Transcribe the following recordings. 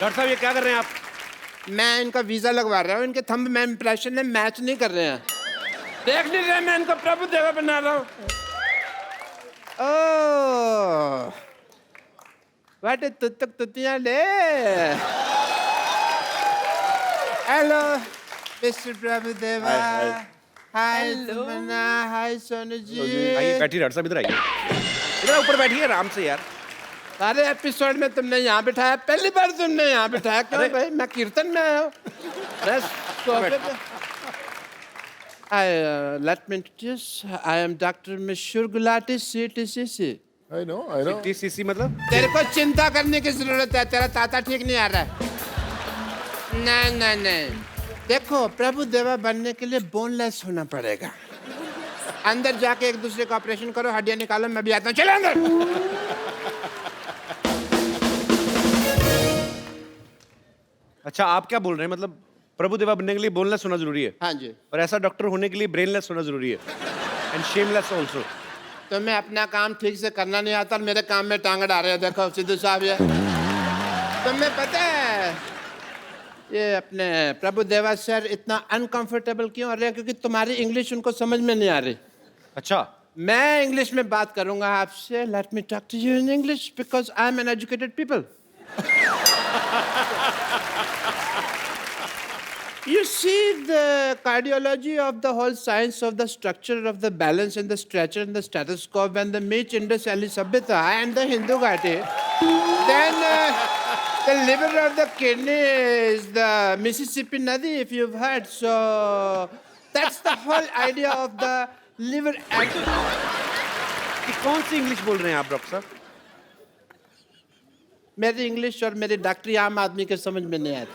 Doctor साहब ये क्या कर रहे हैं आप? मैं इनका वीजा लगवा रहा हूँ, इनके थंब में इंप्रेशन में मैच नहीं कर रहे हैं। देख नहीं रहे मैं इनको प्रभु देवा बना रहा हूँ। ओह वाटे तुतक तुतियां ले। हेलो मिस्टर प्रभु देवा। हाय तमन्ना, हाय सोनू जी। आइए बैठिए डॉक्टर साहब, इधर आइए, इधर ऊपर बैठिए आराम से यार। सारे एपिसोड में तुमने यहाँ बिठाया, पहली बार तुमने यहाँ बिठाया क्यों भाई? मैं कीर्तन में आया हूँ। Let me introduce. I am Dr. Mishur Gulati, CTCC. I know. TCC मतलब? तेरे को चिंता करने की जरूरत है, तेरा ताता ठीक नहीं आ रहा है। नहीं। देखो प्रभु देवा बनने के लिए बोनलेस होना पड़ेगा। अंदर जाके एक दूसरे का ऑपरेशन करो, हड्डियां निकालो, मैं भी आता हूँ। चलो अंदर। अच्छा आप क्या बोल रहे हैं, मतलब प्रभु देवा बनने के लिए बोनलेस होना जरूरी है? हाँ जी। और ऐसा डॉक्टर होने के लिए ब्रेनलेस होना जरूरी है, एंड शेमलेस ऑल्सो। तुम्हें अपना काम ठीक से करना नहीं आता, मेरे काम में टांग डाल रहे हो। देखो सिद्धू साहब, ये तुम्हें पता है ये अपने प्रभु देवा सर इतना अनकंफर्टेबल क्यों हो रहे हैं? क्योंकि तुम्हारी इंग्लिश उनको समझ में नहीं आ रही। अच्छा मैं इंग्लिश में बात करूंगा आपसे। Let me talk to you in English because I am an educated people. You see, the cardiology of the whole science of the structure of the balance and the stretcher and the stethoscope and the Meech Indus Valley Sabhyata and the Hindu Ghati. Then the liver of the kidney is the Mississippi Nadi, if you've heard. So that's the whole idea of the liver. ये कौन सी English बोल रहे हैं आप doctor साहब? मेरी English और मेरी डॉक्टरी आम आदमी के समझ में नहीं आती।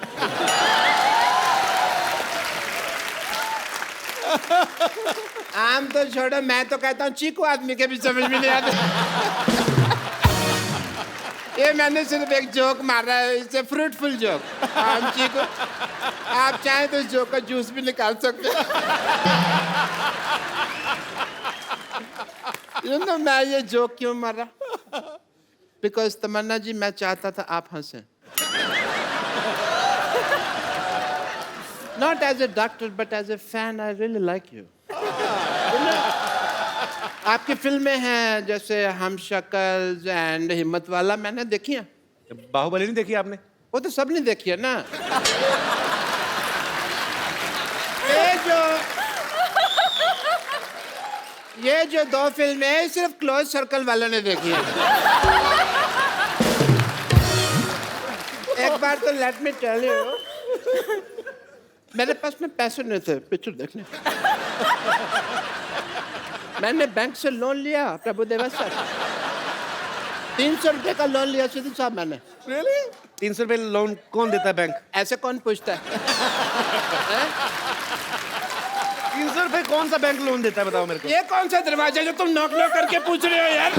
आम तो छोड़ो, मैं तो कहता हूँ चीकू आदमी के भी समझ में नहीं आते। ये मैंने सिर्फ एक जोक मारा है, इससे फ्रूटफुल जोक। आम चीकू, आप चाहें तो इस जोक का जूस भी निकाल सकते हैं। मैं ये जोक क्यों मारा? बिकॉज तमन्ना जी, मैं चाहता था आप हंसें। Not as a doctor, but as a fan, I really like you. आपकी फिल्में हैं जैसे हम शक्ल एंड हिम्मत वाला, मैंने देखी हैं। बाहुबली नहीं देखी आपने? वो तो सब ने देखी है ना। ये जो दो फिल्में हैं सिर्फ क्लोज सर्कल वालों ने देखी है। एक बार तो लेट मी टेल यू, मेरे पास में पैसे नहीं थे पिक्चर देखने। मैंने बैंक से लोन लिया प्रभु देवा सर, 300 रुपए का लोन लिया सिद्धू साहब मैंने। Really? 300 रुपए लोन कौन देता है बैंक? ऐसे कौन पूछता है? 300 रुपए कौन सा बैंक लोन देता है बताओ मेरे को? ये कौन सा दरवाजा जो तुम नॉक नॉक करके पूछ रहे हो यार?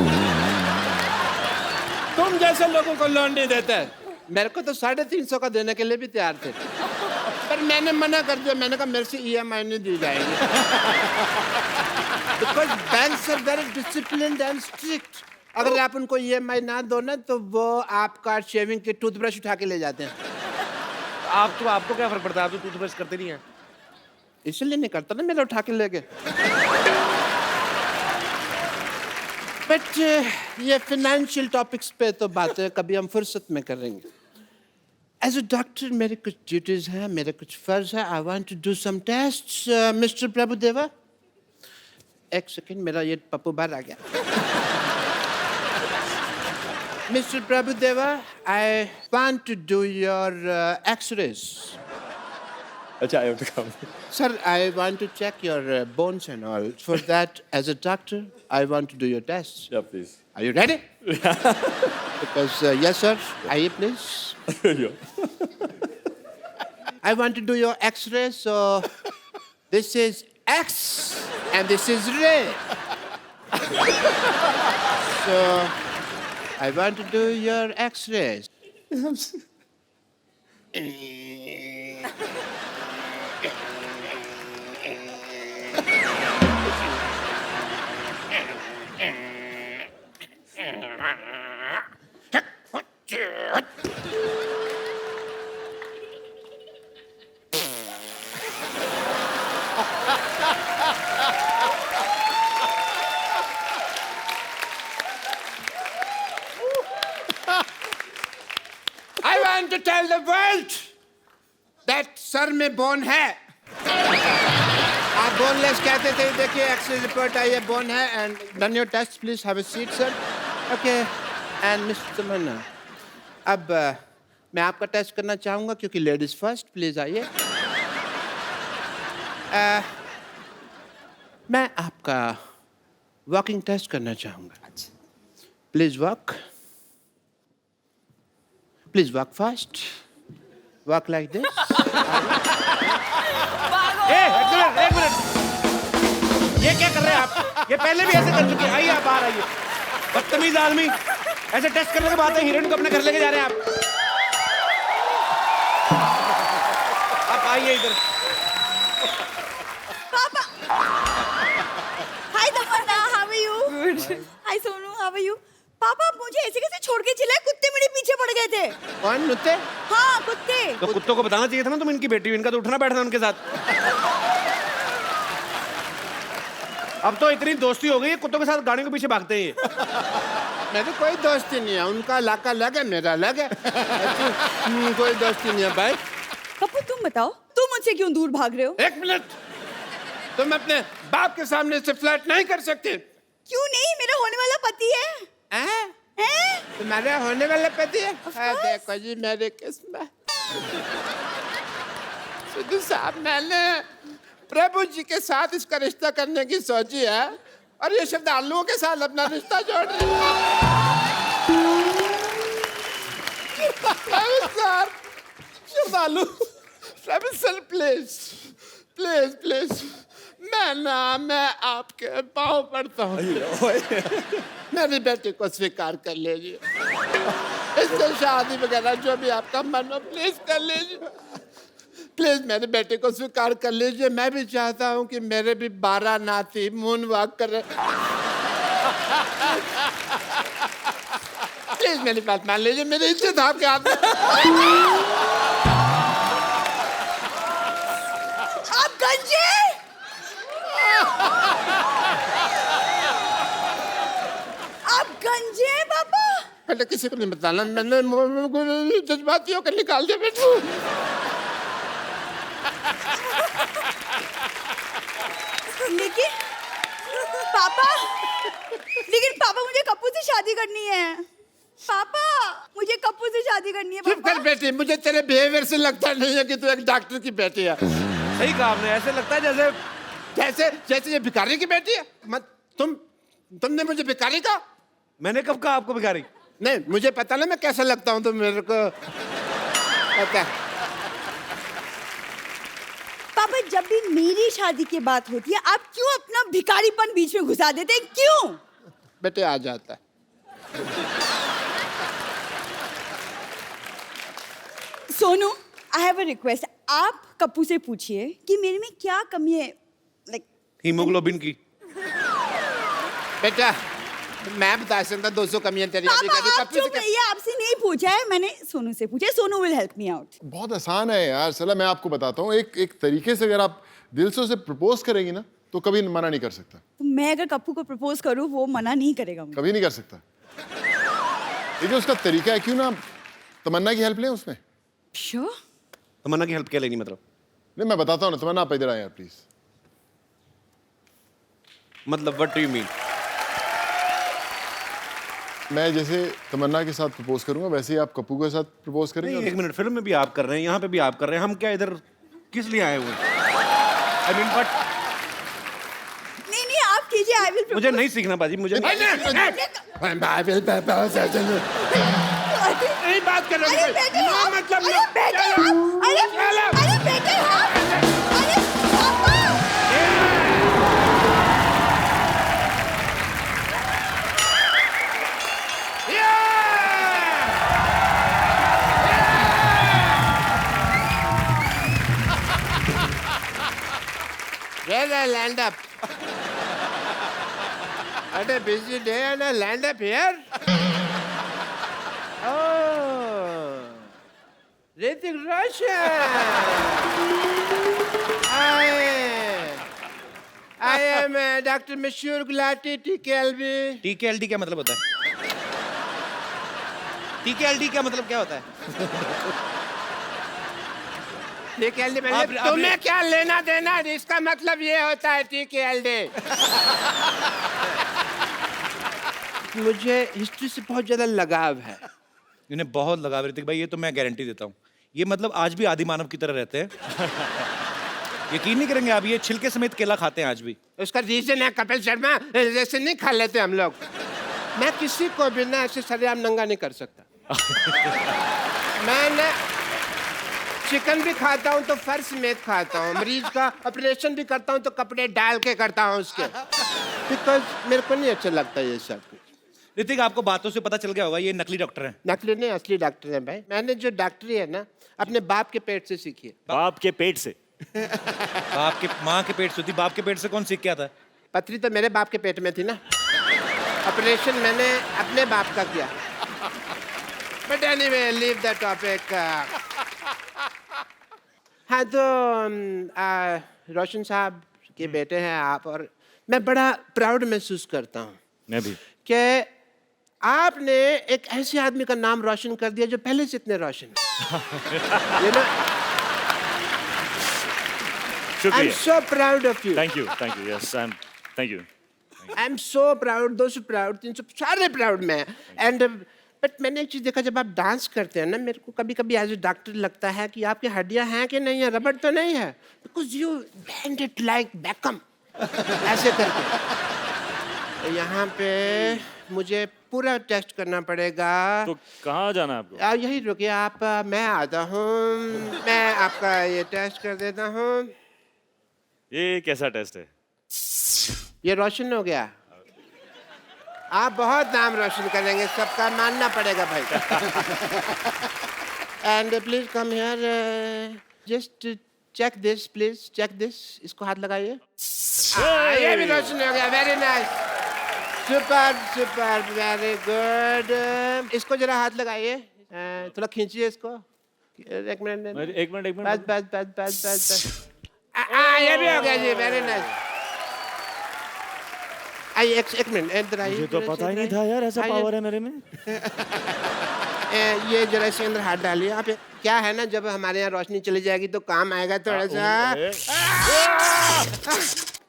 तुम जैसे लोगों को लोन नहीं देता है। मेरे को तो 350 का देने के लिए भी तैयार थे, पर मैंने मना कर दिया। मैंने कहा मेरे से EMI नहीं दी जाएगी। Because banks are very disciplined and strict. अगर आप उनको EMI ना दो ना तो वो आपका शेविंग की टूथब्रश उठा के ले जाते हैं। आपको क्या फर्क पड़ता है? आप तो टूथब्रश करते नहीं हैं। इसलिए नहीं करता ना, मेरा उठा के ले गए। बट ये फाइनेंशियल टॉपिक्स पे तो बातें कभी हम फुर्सत में करेंगे। एज अ डॉक्टर मेरे कुछ ड्यूटीज हैं, मेरे कुछ फर्ज है। I want to do some tests. Mister Prabhu Deva, एक सेकेंड, मेरा ये पप्पू बाहर आ गया। Mister Prabhu Deva, I want to do your x-rays. अच्छा, I have to come. Sir, I want to check your bones and all. For that, as a doctor, I want to do your tests. Yeah, please. Are you ready? Because, yes, sir. Aye, please. Yeah. I want to do your X-ray, so this is X and this is ray. So, I want to do your X-rays. trying to tell the world that sir में bone है. आप boneless कहते थे. देखिए x ray report आई है, bone है. And done your test please. Have a seat sir. Okay. And mister Tamanna, अब मैं आपका टेस्ट करना चाहूँगा क्योंकि लेडीज फर्स्ट. प्लीज आइए. मैं आपका वॉकिंग टेस्ट करना चाहूँगा. Please walk. Please walk fast. Walk like this. एक मिनट. ये क्या कर रहे हैं आप? ये पहले भी ऐसे कर चुके हैं. आइए आप बाहर आइए. बदतमीज आदमी. ऐसे टेस्ट करने के बाद हीरोइन को अपने घर लेके जा रहे हैं आप. आप आइए इधर. पापा. Hi Tamanna, how are you? Good. Hi Sonu, how are you? पापा, आप मुझे ऐसे कैसे छोड़ के चिल्लाए? कुत्ते मेरे पीछे पड़ गए थे. कौन कुत्ते? हाँ, कुत्ते. तो कुत्तों को बताना चाहिए था ना तुम इनकी बेटी हो. इनका तो उठना बैठना उनके साथ. अब तो इतनी दोस्ती हो गई है, कुत्तों के साथ गाड़ियों के पीछे भागते हैं. मेरी कोई दोस्ती नहीं है. उनका इलाका अलग है, मेरा अलग है. कोई दोस्ती नहीं है भाई. कपूर, तुम बताओ, तुम मुझसे क्यों दूर भाग रहे हो? एक मिनट. तुम अपने बाप के सामने से फ्लर्ट नहीं कर सकते. क्यों नहीं? मेरा होने वाला पति है. हैं? हैं? तुम्हारा होने वाला पति है? देखो जी मेरी किस्मत. सिद्धू साहब, मैंने प्रभु जी के साथ इसका रिश्ता करने की सोची है और ये श्रद्धालुओं के साथ अपना रिश्ता जोड़ रही है. श्रद्धालु, सर प्लीज प्लीज प्लीज. मैं आपके पाँव पड़ता हूँ. मेरी बेटी को स्वीकार कर लीजिए. इससे शादी वगैरह जो भी आपका मन हो प्लीज कर लीजिए. प्लीज मेरी बेटी को स्वीकार कर लीजिए. मैं भी चाहता हूँ कि मेरे भी 12 नाती मून वॉक कर. प्लीज मेरी बात मान लीजिए. मेरी इज्जत आपके हाथ में. आप गंजे. आप गंजे हैं पापा. पहले किसी को नहीं बताना. मैंने जज्बातियों को निकाल दिया बेटू. लेकिन पापा मुझे कप्पू से शादी करनी है. पापा, मुझे कप्पू से शादी करनी है. चुप कर बेटी. मुझे तेरे बिहेवियर से लगता नहीं है कि तू एक डॉक्टर की बेटी है. सही कहा आपने. ऐसे लगता है जैसे जैसे जैसे ये भिखारी की बेटी है. मत तुमने मुझे भिखारी कहा. मैंने कब कहा आपको भिखारी? नहीं, मुझे पता ना मैं कैसा लगता हूँ. तो मेरे को पता है. पापा, जब भी मेरी शादी की बात होती है आप क्यों अपना भिखारीपन बीच में घुसा देते हैं? क्यों? बेटे आ जाता है. Sonu, I have a request. आप कप्पू से पूछिए कि मेरे में क्या कमी है. लाइक हीमोग्लोबिन की. बेटा, मैं बता सकता 200 कमियां तेरी. पापा, आप चुप रहिए. आपसे नहीं पूछा है, मैंने सोनू से पूछा है. Sonu will help me out. बहुत आसान है यार. चला मैं आपको बताता हूँ. एक तरीके से अगर आप दिल से उसे प्रपोज करेंगी ना तो कभी मना नहीं कर सकता. तो मैं अगर कप्पू को प्रपोज करूं वो मना नहीं करेगा मुझे. कभी नहीं कर सकता. ये जो उसका तरीका है, क्यों ना तमन्ना की हेल्प लें उसमें. श्योर. तमन्ना की हेल्प क्या लेनी मतलब? नहीं, मैं बताता हूँ ना. तमन्ना आप इधर आए यार प्लीज. मतलब व्हाट डू यू मीन? मैं जैसे तमन्ना के साथ प्रपोज करूंगा वैसे ही आप कप्पू के साथ प्रपोज करेंगे. एक मिनट. फिल्म में भी आप कर रहे हैं, यहाँ पे भी आप कर रहे हैं. हम क्या इधर किस लिए आए हुए हैं? आई मीन बट नहीं, आप कीजिए. I will. मुझे नहीं सीखना बाजी. मुझे नहीं बात कर रहा अरे बेटे, हूँ. मतलब अरे बेटे, अरे बेटे, अरे पापा. Land up. What a busy day and I land up here. Oh, Hrithik Roshan. I am Dr. Mashur Gulati, TKLB. TKLD क्या मतलब होता है? TKLD क्या मतलब क्या होता है? TKLD आप- मतलब आप- तुम्हें क्या लेना देना, इसका मतलब ये होता है TKLD। मुझे हिस्ट्री से बहुत ज्यादा लगाव है। इन्हें बहुत लगा ऋतिक भाई, ये तो मैं गारंटी देता हूँ। ये मतलब आज भी आदि मानव की तरह रहते हैं। यकीन नहीं करेंगे आप, ये छिलके समेत केला खाते हैं आज भी। उसका रीजन है कपिल शर्मा, जैसे नहीं खा लेते हम लोग। मैं किसी को भी ना ऐसे सरेआम नंगा नहीं कर सकता। मैं ना चिकन भी खाता हूँ तो फर्श समेत खाता हूँ, मरीज का ऑपरेशन भी करता हूँ तो कपड़े डाल के करता हूँ उसके, बिकॉज मेरे को नहीं अच्छा लगता ये सब कुछ। ऋतिक, आपको बातों से पता चल गया होगा ये नकली डॉक्टर हैं। नकली नहीं, असली डॉक्टर है भाई। मैंने जो डॉक्टरी है ना अपने बाप के पेट से सीखी है। बाप के पेट से? बाप के माँ के पेट से होती, बाप के पेट से कौन सीख के आता है? पथरी तो मेरे बाप के पेट में थी ना, ऑपरेशन मैंने अपने बाप का किया। But anyway, leave the topic. हाँ तो रोशन साहब के बेटे हैं आप, और मैं बड़ा प्राउड महसूस करता हूँ मैं भी। कि आपने एक ऐसे आदमी का नाम रोशन कर दिया जो पहले से इतने रोशन है। You know, I'm शुक्रिया। so proud of you. Thank you, yes, thank you. I'm so proud, those proud, 300 सारे प्राउड में हैं। एंड बट मैंने एक चीज देखा, जब आप डांस करते हैं ना, मेरे को कभी कभी एज ए डॉक्टर लगता है कि आपकी हड्डियां हैं कि नहीं है, रबड़ तो नहीं है, because you band it like Beckham ऐसे करके। तो यहाँ पे मुझे पूरा टेस्ट करना पड़ेगा। तो कहाँ जाना है आपको? आप यही रुकिए, आप मैं आता हूँ, मैं आपका ये टेस्ट कर देता हूँ। ये कैसा टेस्ट है? ये रोशन हो गया। आप बहुत नाम रोशन करेंगे, सबका मानना पड़ेगा भाई। And please come here, just check this, please check this. इसको हाथ लगाइए। ये भी रोशन हो गया, very nice, super super, very good. इसको जरा हाथ लगाइए, थोड़ा खींचिए इसको। एक मिनट, एक मिनट। बस बस बस बस बस बस। ये भी हो गया जी, वेरी नाइस। आइए एक मिनट, इधर आइए। मुझे तो पता ही नहीं था यार ऐसा पावर है मेरे में। ये जरा इसके अंदर हाथ डालिए आप। क्या है ना, जब हमारे यहाँ रोशनी चली जाएगी तो काम आएगा थोड़ा सा।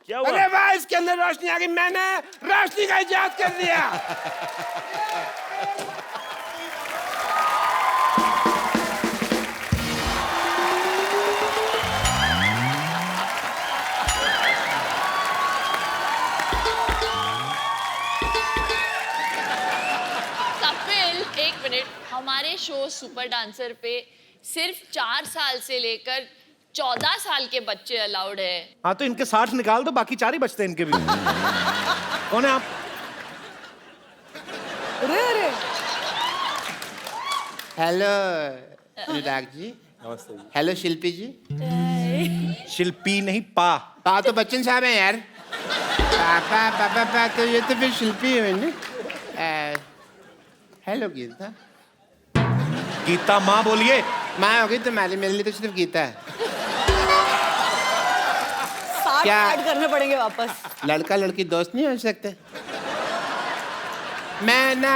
क्या हुआ? अरे वाह, इसके अंदर रोशनी आ गई, मैंने रोशनी का इजाद कर दिया। कपिल, एक मिनट। हमारे शो सुपर डांसर पे सिर्फ 4 साल से लेकर 14 साल के बच्चे अलाउड है। हाँ तो इनके 60 निकाल दो, बाकी 4 ही बचते हैं इनके भी। कौन है आप? हेलो अनुराग जी। नमस्ते जी। हेलो शिल्पी जी। शिल्पी नहीं, पा। पा तो बच्चन साहब हैं यार। पापा पापा पा तो ये तो फिर शिल्पी है ना। हेलो गीता। गीता माँ बोलिए। माँ होगी तुम्हारी, मेरे लिए तो सिर्फ गीता है। 60 क्या? ऐड करने पड़ेंगे वापस। लड़का लड़की दोस्त नहीं हो सकते? मैं ना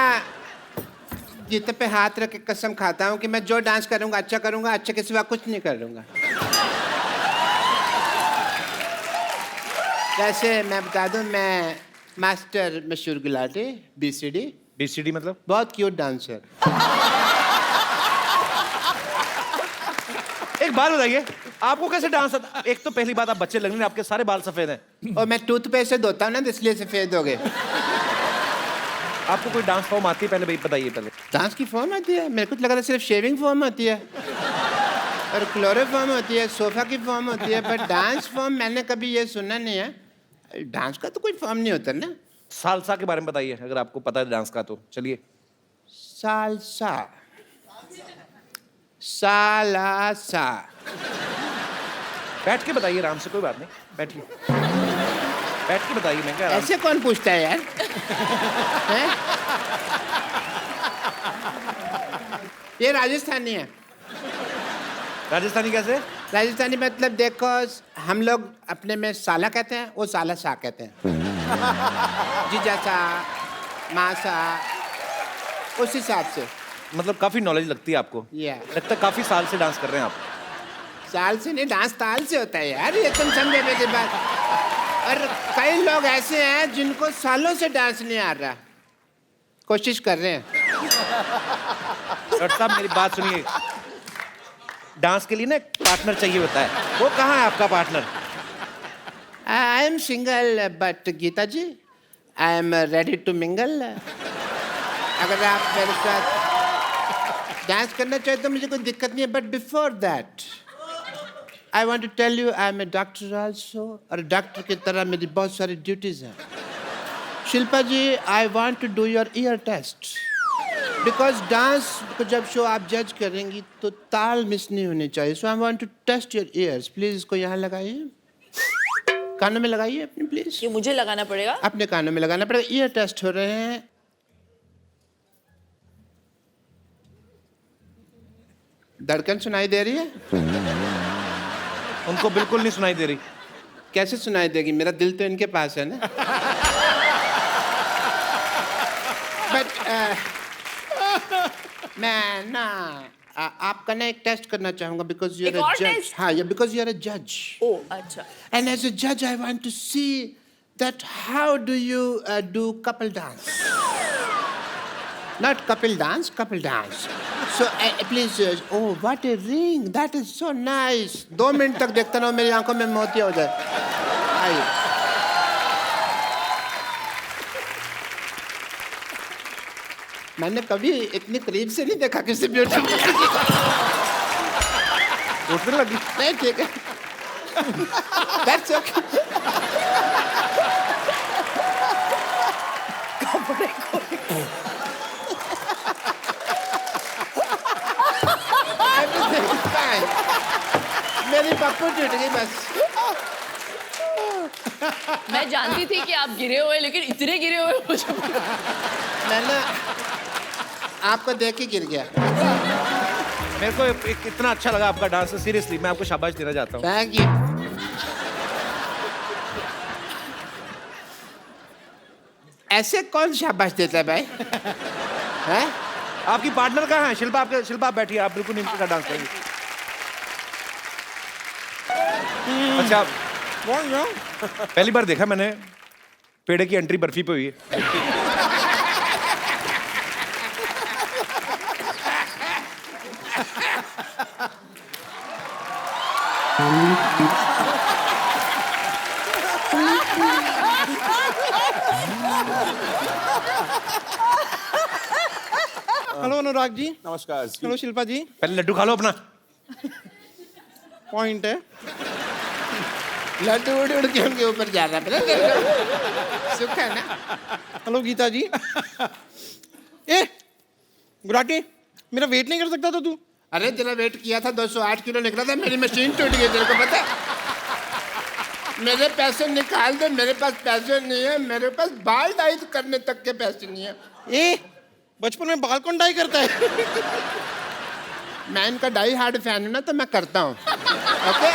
गीता पे हाथ रख के कसम खाता हूँ कि मैं जो डांस करूँगा अच्छा करूँगा, अच्छे के सिवा कुछ नहीं करूँगा। वैसे मैं बता दूँ, मैं मास्टर मशहूर गुलाटी, BCD। BCD मतलब? बहुत क्यूट डांसर। एक बात बताइए, आपको कैसे डांस आता? एक तो पहली बात, आप बच्चे लग रहे हैं, आपके सारे बाल सफेद हैं। और मैं टूथपेस्ट से धोता हूँ ना, तो इसलिए सफेद हो गए। आपको कोई डांस फॉर्म आती है? पहले भाई बताइए पहले। डांस की फॉर्म आती है? मेरे को लग रहा है सिर्फ शेविंग फॉर्म होती है और क्लोरोफॉर्म होती है, सोफा की फॉर्म होती है, पर डांस फॉर्म मैंने कभी ये सुना नहीं है। डांस का तो कोई फॉर्म नहीं होता ना। सालसा के बारे में बताइए, अगर आपको पता है डांस का तो चलिए। सालसा, सालासा। बैठ के बताइए आराम से, कोई बात नहीं, बैठिए। बैठ के बताइए। मैं क्या ऐसे कौन पूछता है यार? हैं? ये राजस्थानी है। राजस्थानी कैसे? राजस्थानी मतलब देखो, हम लोग अपने में साला कहते हैं, वो साला सा कहते हैं। जीजा सा, माँ सा, उस हिसाब से। मतलब काफी नॉलेज लगती है आपको। Yeah. लगता है काफी साल से डांस कर रहे हैं आप। साल से नहीं, डांस ताल से होता है यार, ये तुम समझे मेरी बात। और कई लोग ऐसे हैं जिनको सालों से डांस नहीं आ रहा, कोशिश कर रहे हैं। डॉक्टर साहब मेरी बात सुनिए, डांस के लिए ना एक पार्टनर चाहिए होता है, वो कहाँ है आपका partner? I am single but Geeta ji I am ready to mingle. अगर आप मेरे साथ डांस करना चाहे तो मुझे कोई दिक्कत नहीं है, but before that I want to tell you I am a doctor also, और डॉक्टर की तरह मेरी बहुत सारी ड्यूटीज हैं। Shilpa ji, I want to do your ear test, because dance को जब शो आप जज करेंगी तो ताल मिस नहीं होनी चाहिए। So I want to test your ears. Please इसको यहाँ लगाइए, कानों में लगाइए अपने, प्लीज। ये मुझे लगाना पड़ेगा? अपने कानों में लगाना पड़ेगा। ईयर टेस्ट हो रहे हैं। धड़कन सुनाई दे रही है? उनको बिल्कुल नहीं सुनाई दे रही। कैसे सुनाई देगी, मेरा दिल तो इनके पास है ना। बट मैं ना आपका ना एक टेस्ट करना चाहूंगा, बिकॉज यू आर एक और अ जज। test? हाँ, बिकॉज यू आर अ जज, ओ अच्छा। and as a judge I want to see that how do you do couple dance, not couple dance, couple dance. So please oh what a ring, that is so nice. 2 minute तक देखता रहो, मेरी आंखों में मोती हो जाए। आइए। मैंने कभी इतनी करीब से नहीं देखा किसी ब्यूटी को। उठने लगी। नहीं, ठीक है। That's okay. Everything is fine. मेरी पप्पू टूट गई बस। मैं जानती थी कि आप गिरे हुए, लेकिन इतने गिरे हुए मुझे मैंने आपको देख के गिर गया। मेरे को इतना अच्छा लगा आपका डांस, सीरियसली मैं आपको शाबाश देना चाहता हूँ। Thank you. ऐसे कौन शाबाश देता है भाई? हैं? आपकी पार्टनर कहाँ है? शिल्पा, आपके शिल्पा आप बैठिए, आप बिल्कुल नहीं डांस करेंगे। अच्छा, पहली बार देखा मैंने पेड़े की एंट्री बर्फी पे हुई है। हेलो अनुराग जी। नमस्कार। हेलो शिल्पा जी। पहले लड्डू खा लो अपना। पॉइंट है। लड्डू उड़ उड़ के उनके ऊपर जा रहा है, सुख है ना। हेलो गीता जी। ए गुराटी, मेरा वेट नहीं कर सकता था तू? अरे तेरा वेट किया था, 208 किलो निकला था, मेरी मशीन टूट गई, तेरे को पता है? मेरे पैसे निकाल दे, मेरे पास पैसे नहीं है, मेरे पास बाल डाई करने तक के पैसे नहीं है। ए बचपन में बाल कौन डाई करता है? मैं इनका डाई हार्ड फैन हूं ना, तो मैं करता हूँ। ओके?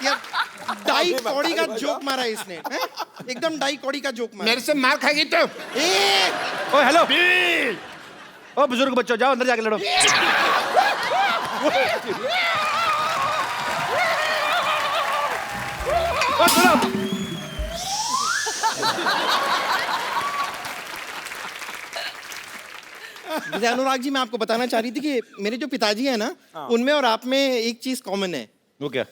यार डाई कौड़ी का जोक मारा है इसने, हैं? एकदम डाई कौड़ी का जोक मारा। मेरे से मार खाएगी तो। ए ओ हेलो, ओ बुजुर्ग बच्चों, जाओ अंदर जाके लड़ो। ओ सुनो, जैसे अनुराग जी, मैं आपको बताना चाह रही थी कि मेरे जो पिताजी हैं ना, उनमें और आप में एक चीज कॉमन है। वो क्या?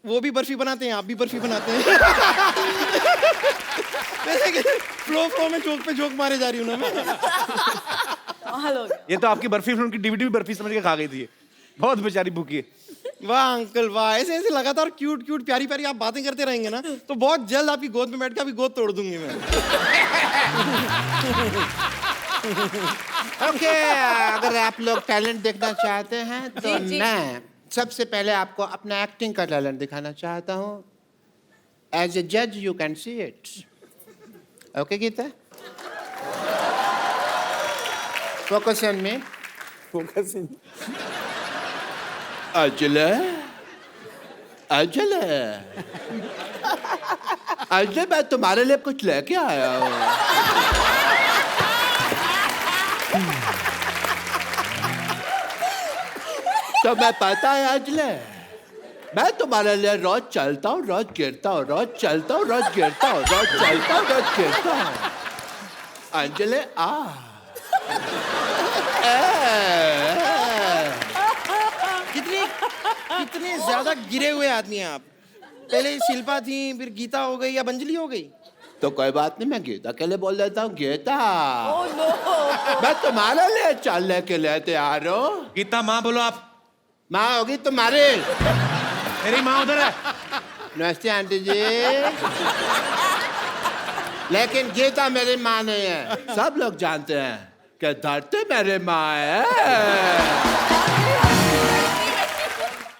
वो भी बर्फी बनाते हैं, आप भी बर्फी बनाते हैं। जैसे कि फ्लो में जोक पे जोक मारे जा रही हूँ ना मैं। हेलो। ये तो आपकी बर्फी फिल्म की डीवीडी भी बर्फी समझ के खा गई थी। बहुत बेचारी भूखी है। वाह अंकल वाह, ऐसे ऐसे लगातार क्यूट क्यूट प्यारी प्यारी आप बातें करते रहेंगे ना, तो बहुत जल्द आपकी गोद में बैठ के आपकी गोद तोड़ दूंगी मैं। ओके, अगर आप लोग टैलेंट देखना चाहते हैं तो मैं सबसे पहले आपको अपना एक्टिंग का टैलेंट दिखाना चाहता हूँ। एज ए जज you can see it. Okay Geeta, focus on me. Ajla, Ajla, Ajla, मैं तुम्हारे लिए कुछ लेके आया हूँ। तो मैं पता है अंजलि, मैं तुम्हारे लिए रोज चलता हूँ, रोज गिरता हूँ, रोज चलता हूँ, रोज गिरता हूँ, रोज चलता हूँ, रोज गिरता हूँ। अंजलि कितने ज्यादा गिरे हुए आदमी हैं आप। पहले शिल्पा थी, फिर गीता हो गई, अब अंजलि हो गई। तो कोई बात नहीं, मैं गीता के लिए बोल देता हूँ, गीता मैं तुम्हारे लिए चलने के लिए तैयार हूँ। गीता माँ बोलो आप। माँ होगी तुम्हारी। मेरी माँ उधर है। नमस्ते आंटी जी। लेकिन गीता मेरी माँ नहीं है। सब लोग जानते हैं कि धरती मेरी माँ है।